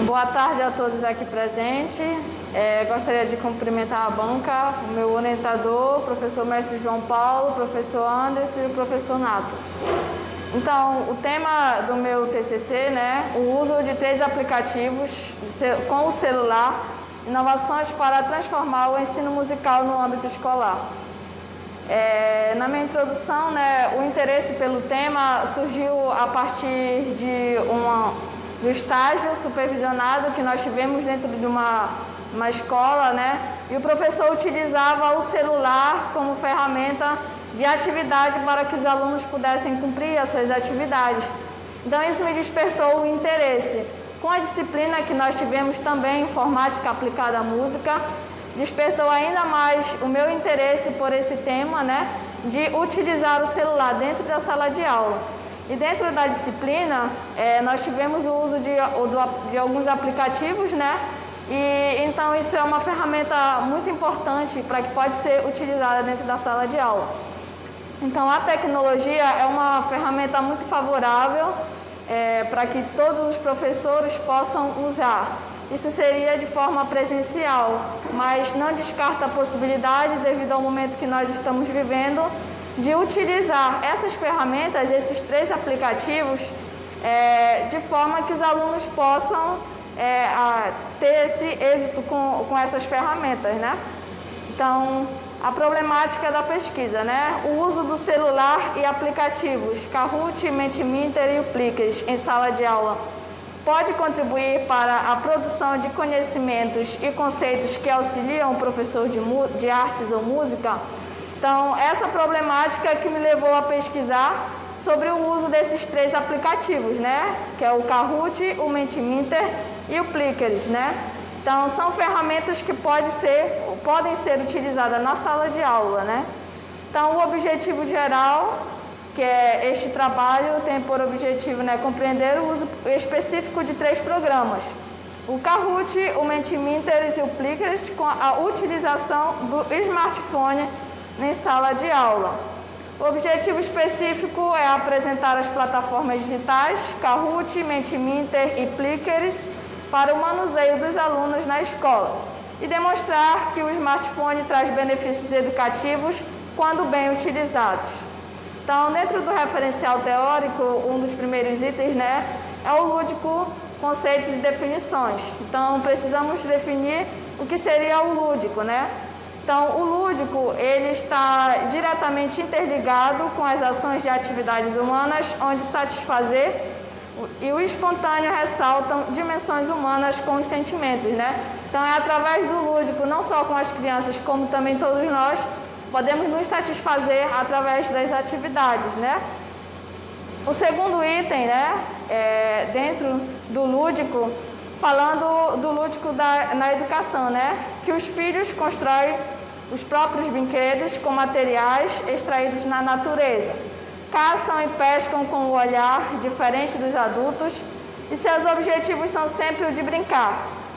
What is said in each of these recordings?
Boa tarde a todos aqui presentes. Gostaria de cumprimentar a banca, o meu orientador, o professor mestre João Paulo, o professor Anderson e o professor Nato. Então, o tema do meu TCC, o uso de 3 aplicativos com o celular, inovações para transformar o ensino musical no âmbito escolar. Na minha introdução, o interesse pelo tema surgiu a partir do estágio supervisionado que nós tivemos dentro de uma escola, e o professor utilizava o celular como ferramenta de atividade para que os alunos pudessem cumprir as suas atividades. Então, isso me despertou o interesse. Com a disciplina que nós tivemos também, Informática Aplicada à Música, despertou ainda mais o meu interesse por esse tema, de utilizar o celular dentro da sala de aula. E dentro da disciplina, nós tivemos o uso de alguns aplicativos, e então isso é uma ferramenta muito importante para que pode ser utilizada dentro da sala de aula. Então, a tecnologia é uma ferramenta muito favorável para que todos os professores possam usar. Isso seria de forma presencial, mas não descarta a possibilidade, devido ao momento que nós estamos vivendo, de utilizar essas ferramentas, esses 3 aplicativos, de forma que os alunos possam ter esse êxito com essas ferramentas, Então, a problemática da pesquisa, o uso do celular e aplicativos Kahoot, Mentimeter e o Plickers em sala de aula pode contribuir para a produção de conhecimentos e conceitos que auxiliam o professor de artes ou música. Então, essa problemática que me levou a pesquisar sobre o uso desses 3 aplicativos, que é o Kahoot, o Mentimeter e o Plickers, Então, são ferramentas que podem ser utilizadas na sala de aula, Então, o objetivo geral, que é este trabalho, tem por objetivo compreender o uso específico de 3 programas. O Kahoot, o Mentimeter e o Plickers com a utilização do smartphone em sala de aula. O objetivo específico é apresentar as plataformas digitais Kahoot, Mentimeter e Plickers para o manuseio dos alunos na escola e demonstrar que o smartphone traz benefícios educativos quando bem utilizados. Então, dentro do referencial teórico, um dos primeiros itens, é o lúdico, conceitos e definições. Então, precisamos definir o que seria o lúdico, Então, o lúdico, ele está diretamente interligado com as ações de atividades humanas, onde satisfazer e o espontâneo ressaltam dimensões humanas com os sentimentos, Então, é através do lúdico, não só com as crianças, como também todos nós, podemos nos satisfazer através das atividades, O segundo item, dentro do lúdico, falando do lúdico na educação, que os filhos constroem os próprios brinquedos com materiais extraídos na natureza. Caçam e pescam com o olhar diferente dos adultos e seus objetivos são sempre o de brincar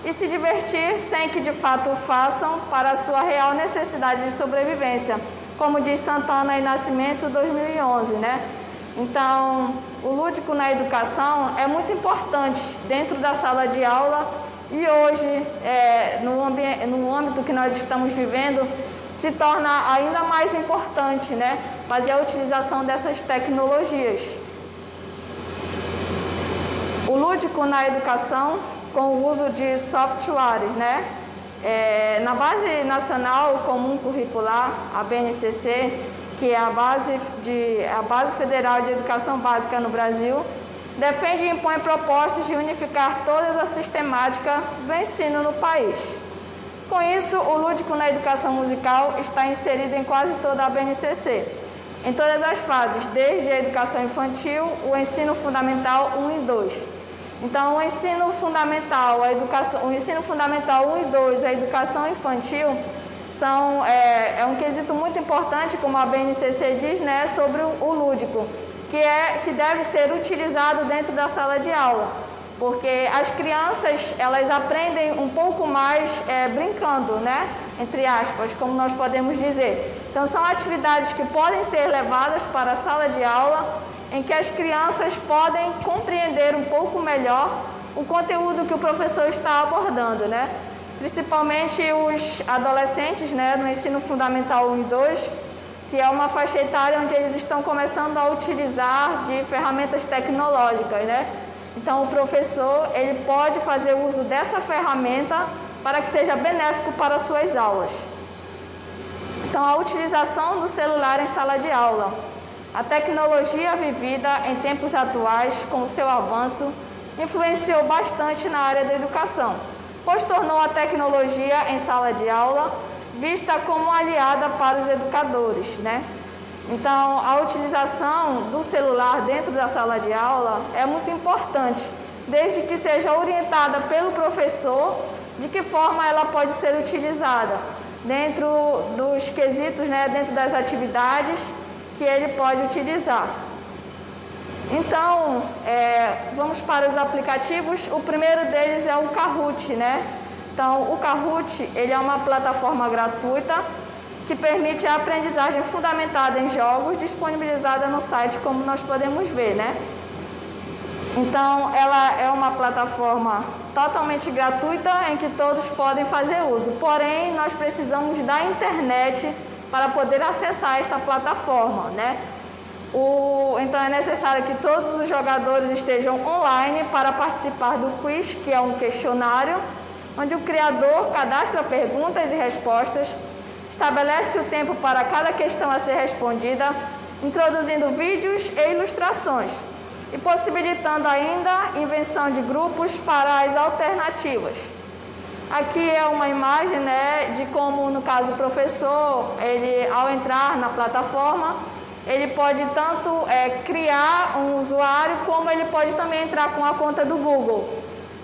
e se divertir sem que de fato o façam para a sua real necessidade de sobrevivência, como diz Santana e Nascimento 2011, Então, o lúdico na educação é muito importante dentro da sala de aula e hoje, no âmbito que nós estamos vivendo, se torna ainda mais importante, fazer a utilização dessas tecnologias. O lúdico na educação com o uso de softwares, na Base Nacional Comum Curricular, a BNCC, que é a Base Federal de Educação Básica no Brasil, defende e impõe propostas de unificar toda a sistemática do ensino no país. Com isso, o lúdico na educação musical está inserido em quase toda a BNCC, em todas as fases, desde a educação infantil, o ensino fundamental 1 e 2. Então, o ensino fundamental 1 e 2, a educação infantil, é um quesito muito importante, como a BNCC diz, sobre o lúdico, que deve ser utilizado dentro da sala de aula, porque as crianças, elas aprendem um pouco mais brincando, entre aspas, como nós podemos dizer. Então, são atividades que podem ser levadas para a sala de aula, em que as crianças podem compreender um pouco melhor o conteúdo que o professor está abordando, né? Principalmente os adolescentes, né, no ensino fundamental 1 e 2, que é uma faixa etária onde eles estão começando a utilizar de ferramentas tecnológicas, né? Então, o professor, ele pode fazer uso dessa ferramenta para que seja benéfico para as suas aulas. Então, a utilização do celular em sala de aula. A tecnologia vivida em tempos atuais, com o seu avanço, influenciou bastante na área da educação, pois tornou a tecnologia em sala de aula vista como aliada para os educadores, né? Então, a utilização do celular dentro da sala de aula é muito importante, desde que seja orientada pelo professor de que forma ela pode ser utilizada dentro dos quesitos, né, dentro das atividades que ele pode utilizar. Então, vamos para os aplicativos. O primeiro deles é o Kahoot, né? Então, o Kahoot, ele é uma plataforma gratuita que permite a aprendizagem fundamentada em jogos, disponibilizada no site, como nós podemos ver, né? Então, ela é uma plataforma totalmente gratuita em que todos podem fazer uso. Porém, nós precisamos da internet para poder acessar esta plataforma, né? Então, é necessário que todos os jogadores estejam online para participar do quiz, que é um questionário, onde o criador cadastra perguntas e respostas, estabelece o tempo para cada questão a ser respondida, introduzindo vídeos e ilustrações, e possibilitando ainda a invenção de grupos para as alternativas. Aqui é uma imagem, né, de como, no caso, o professor, ele, ao entrar na plataforma, ele pode tanto criar um usuário, como ele pode também entrar com a conta do Google.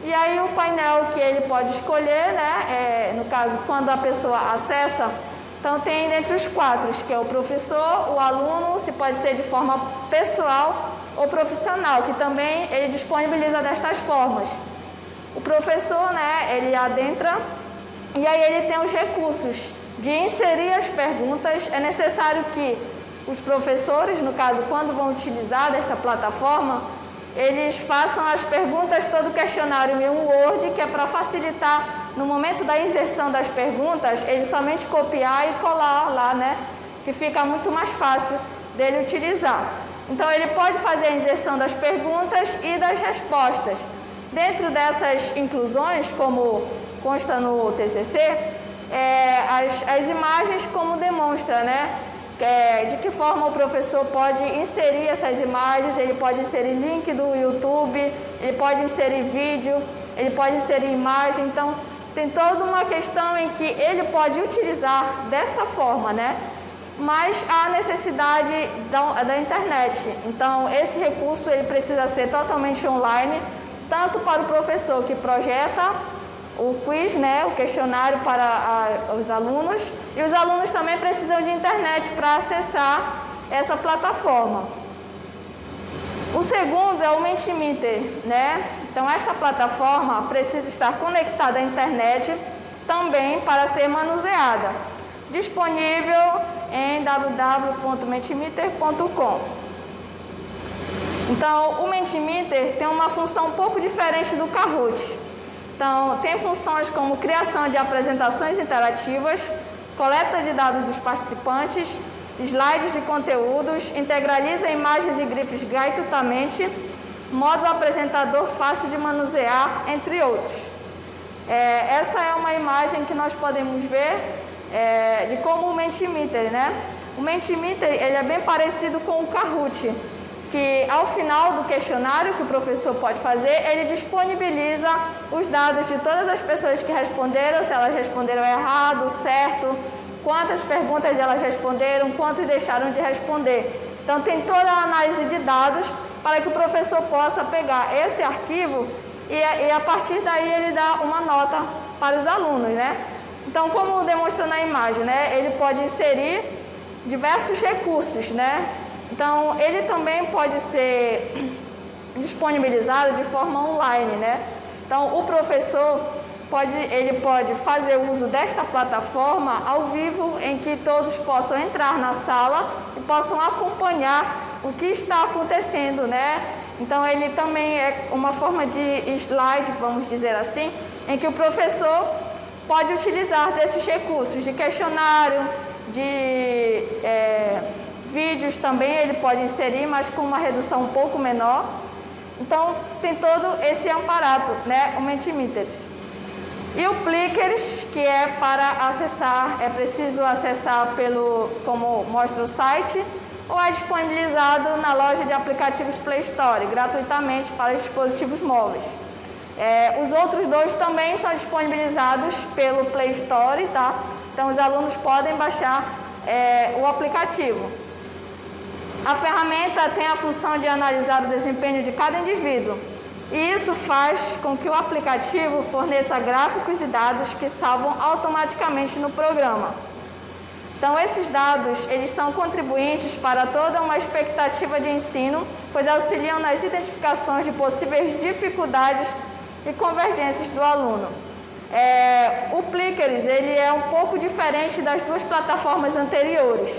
E aí o painel que ele pode escolher, né, no caso, quando a pessoa acessa, então tem dentre os quatro, que é o professor, o aluno, se pode ser de forma pessoal ou profissional, que também ele disponibiliza destas formas. O professor, né, ele adentra e aí ele tem os recursos de inserir as perguntas. É necessário que os professores, no caso, quando vão utilizar desta plataforma, eles façam as perguntas, todo o questionário em um Word, que é para facilitar, no momento da inserção das perguntas, ele somente copiar e colar lá, né, que fica muito mais fácil dele utilizar. Então, ele pode fazer a inserção das perguntas e das respostas. Dentro dessas inclusões, como consta no TCC, as imagens como demonstra, né? De que forma o professor pode inserir essas imagens, ele pode inserir link do YouTube, ele pode inserir vídeo, ele pode inserir imagem. Então, tem toda uma questão em que ele pode utilizar dessa forma, né? Mas há necessidade da internet. Então, esse recurso ele precisa ser totalmente online, tanto para o professor que projeta o quiz, né, o questionário para os alunos, e os alunos também precisam de internet para acessar essa plataforma. O segundo é o Mentimeter, né? Então, esta plataforma precisa estar conectada à internet também para ser manuseada. Disponível em www.mentimeter.com. Então, o Mentimeter tem uma função um pouco diferente do Kahoot. Então, tem funções como criação de apresentações interativas, coleta de dados dos participantes, slides de conteúdos, integraliza imagens e grifos gratuitamente, modo apresentador fácil de manusear, entre outros. Essa é uma imagem que nós podemos ver de como o Mentimeter, né? O Mentimeter, ele é bem parecido com o Kahoot, que ao final do questionário que o professor pode fazer, ele disponibiliza os dados de todas as pessoas que responderam, se elas responderam errado, certo, quantas perguntas elas responderam, quantos deixaram de responder. Então, tem toda a análise de dados para que o professor possa pegar esse arquivo e a partir daí ele dá uma nota para os alunos, né? Então, como demonstra na imagem, né, ele pode inserir diversos recursos, né? Então, ele também pode ser disponibilizado de forma online, né? Então, o professor ele pode fazer uso desta plataforma ao vivo, em que todos possam entrar na sala e possam acompanhar o que está acontecendo, né? Então, ele também é uma forma de slide, vamos dizer assim, em que o professor pode utilizar desses recursos de questionário, de vídeos também, ele pode inserir, mas com uma redução um pouco menor. Então, tem todo esse aparato, né, o Mentimeter. E o Plickers, que é para acessar, é preciso acessar como mostra o site, ou é disponibilizado na loja de aplicativos Play Store, gratuitamente para dispositivos móveis. Os outros dois também são disponibilizados pelo Play Store, tá? Então, os alunos podem baixar o aplicativo. A ferramenta tem a função de analisar o desempenho de cada indivíduo, e isso faz com que o aplicativo forneça gráficos e dados que salvam automaticamente no programa. Então, esses dados, eles são contribuintes para toda uma expectativa de ensino, pois auxiliam nas identificações de possíveis dificuldades e convergências do aluno. O Plickers, ele é um pouco diferente das duas plataformas anteriores.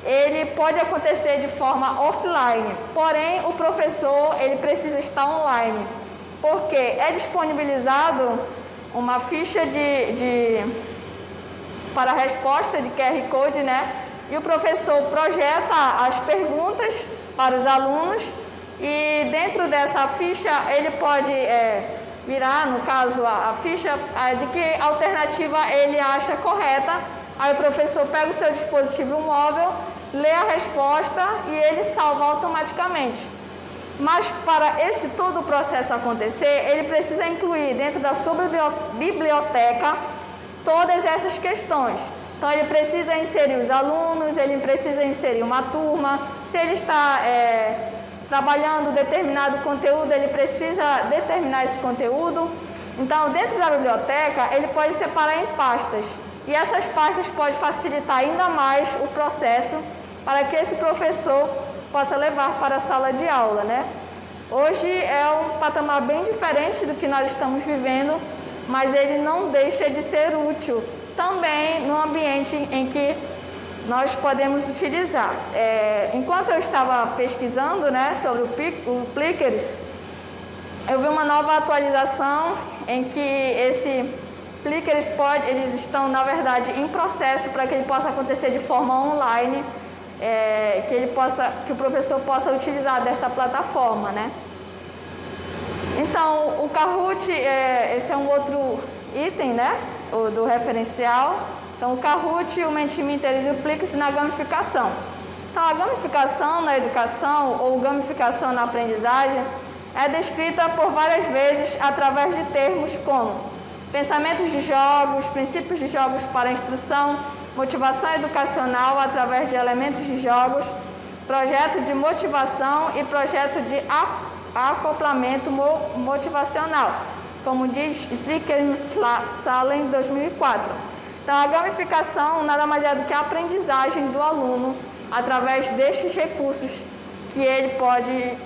Ele pode acontecer de forma offline, porém o professor ele precisa estar online, porque é disponibilizado uma ficha para resposta de QR Code, né? E o professor projeta as perguntas para os alunos e dentro dessa ficha ele pode virar, no caso, a ficha de que alternativa ele acha correta. Aí o professor pega o seu dispositivo móvel, lê a resposta e ele salva automaticamente. Mas para todo o processo acontecer, ele precisa incluir dentro da sua biblioteca todas essas questões. Então, ele precisa inserir os alunos, ele precisa inserir uma turma. Se ele está trabalhando determinado conteúdo, ele precisa determinar esse conteúdo. Então, dentro da biblioteca, ele pode separar em pastas. E essas pastas podem facilitar ainda mais o processo para que esse professor possa levar para a sala de aula, né? Hoje é um patamar bem diferente do que nós estamos vivendo, mas ele não deixa de ser útil também no ambiente em que nós podemos utilizar. Enquanto eu estava pesquisando, né, sobre o Plickers, eu vi uma nova atualização em que esse Plickers eles estão, na verdade, em processo para que ele possa acontecer de forma online, que o professor possa utilizar desta plataforma, né? Então, o Kahoot, esse é um outro item, né, do referencial. Então, o Kahoot, o Mentimeter e o Plickers na gamificação. Então, a gamificação na educação ou gamificação na aprendizagem é descrita por várias vezes através de termos como pensamentos de jogos, princípios de jogos para instrução, motivação educacional através de elementos de jogos, projeto de motivação e projeto de acoplamento motivacional, como diz Zickensallen em 2004. Então, a gamificação nada mais é do que a aprendizagem do aluno através destes recursos que ele pode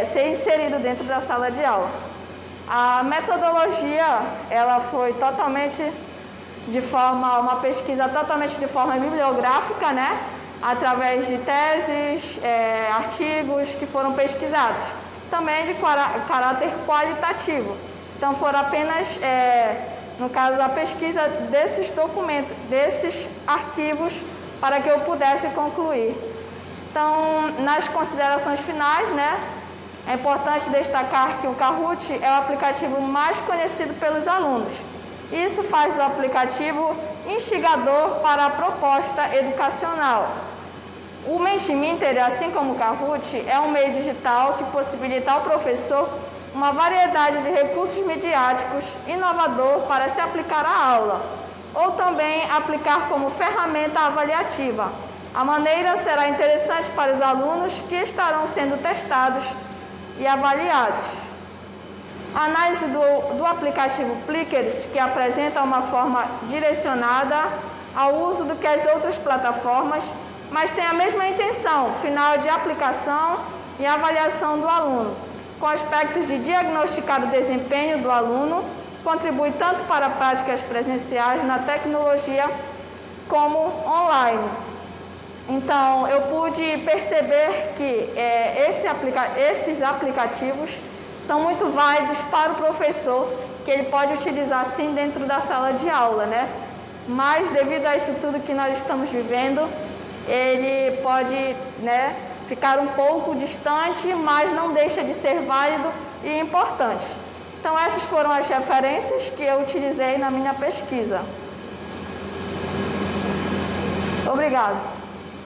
ser inserido dentro da sala de aula. A metodologia, ela foi totalmente uma pesquisa totalmente de forma bibliográfica, né? Através de teses, artigos que foram pesquisados. Também de caráter qualitativo. Então, foram apenas, no caso, a pesquisa desses documentos, desses arquivos, para que eu pudesse concluir. Então, nas considerações finais, né? É importante destacar que o Kahoot é o aplicativo mais conhecido pelos alunos. Isso faz do aplicativo instigador para a proposta educacional. O Mentimeter, assim como o Kahoot, é um meio digital que possibilita ao professor uma variedade de recursos midiáticos inovador para se aplicar à aula, ou também aplicar como ferramenta avaliativa. A maneira será interessante para os alunos que estarão sendo testados e avaliados. A análise do aplicativo Plickers, que apresenta uma forma direcionada ao uso do que as outras plataformas, mas tem a mesma intenção final de aplicação e avaliação do aluno, com aspectos de diagnosticar o desempenho do aluno, contribui tanto para práticas presenciais na tecnologia como online. Então, eu pude perceber que esses aplicativos são muito válidos para o professor, que ele pode utilizar sim dentro da sala de aula, né? Mas devido a isso tudo que nós estamos vivendo, ele pode, né, ficar um pouco distante, mas não deixa de ser válido e importante. Então, essas foram as referências que eu utilizei na minha pesquisa. Obrigada.